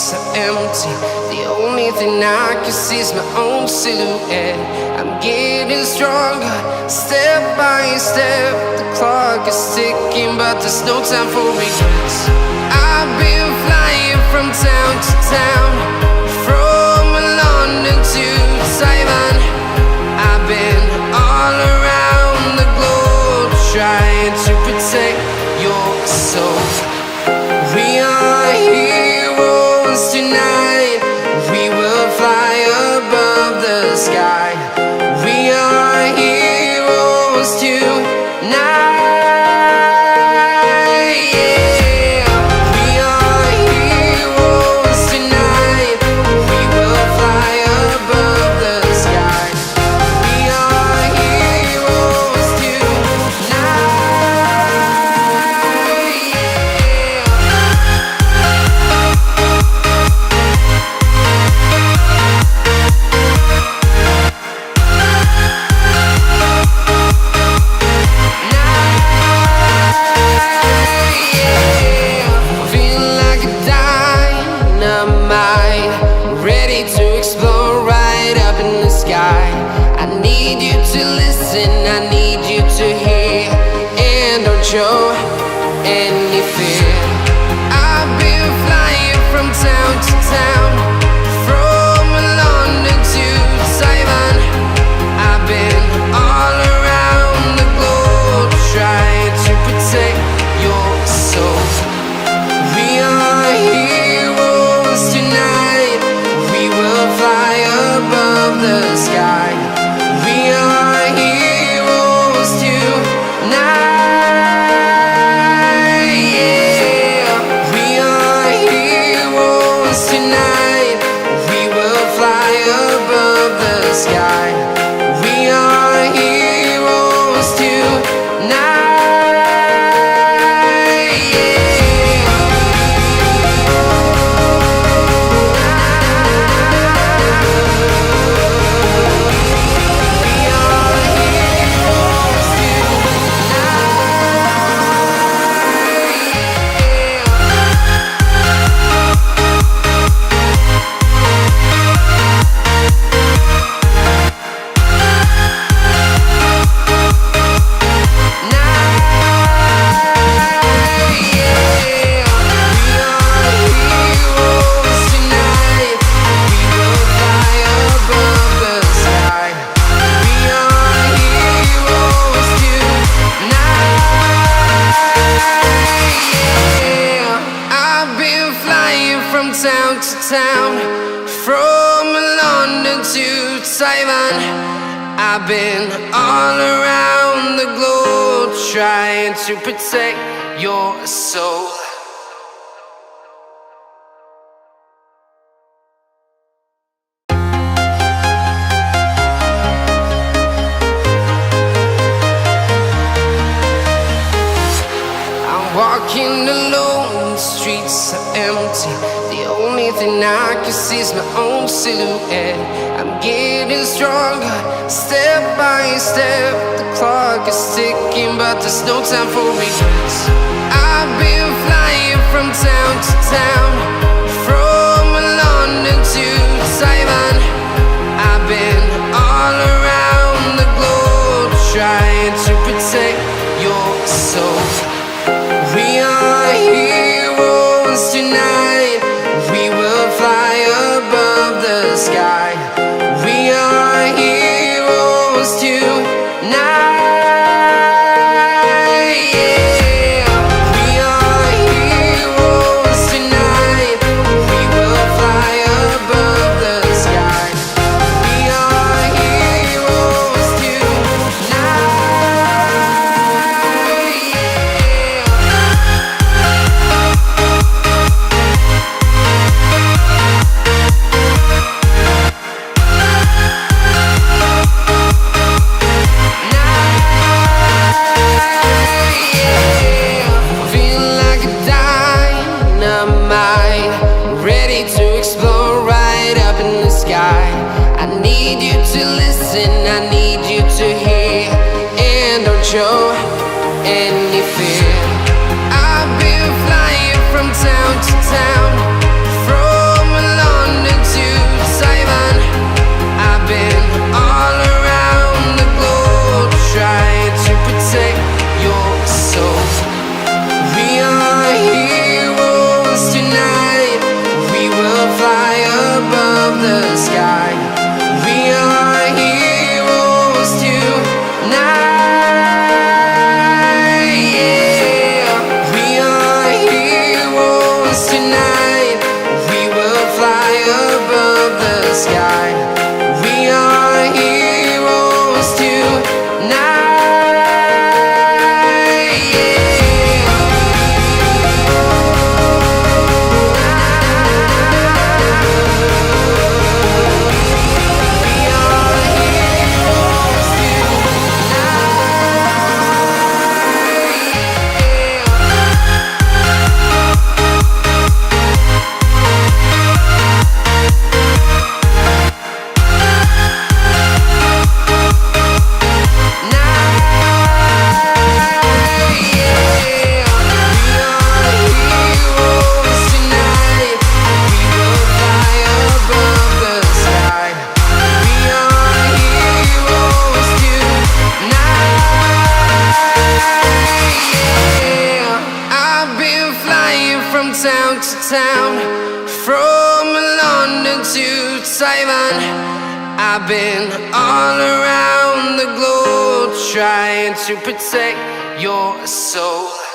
streets are empty. The only thing I can see is my own silhouette. I'm getting stronger, step by step. The clock is ticking, but there's no time for regrets. I've been flying from town to town, from London to Taiwan. I've been all around the globe, trying to protect your soul. We are heroes tonight. We will fly above the sky. We are heroes tonight. Yeah. We are heroes tonight. We will fly above the sky. We are heroes tonight. I need you to hear, and don't show any fear. I've been flying from town to town, from London to Taiwan. I've been all around the globe, trying to protect your soul. We are heroes tonight. We will fly above the sky. We are heroes tonight. Yeah. We are heroes tonight. We will fly above the sky. We are heroes tonight. Town to town, from London to Taiwan. I've been all around the globe, trying to protect your soul. I'm walking alone, the streets are empty. The only thing I can see is my own silhouette. I'm getting stronger, step by step. The clock is ticking, but there's no time for regrets. I've been flying from town to town, from London to Taiwan. I've been all around the globe, trying to protect your soul. We are heroes tonight. We will fly above the sky. We are heroes tonight. Yeah. We are heroes tonight. We will fly above the sky. We are heroes tonight. I need you to listen, I need you to hear, and don't show any fear. I've been flying from town to town, from town, from London to Taiwan. I've been all around the globe trying to protect your soul.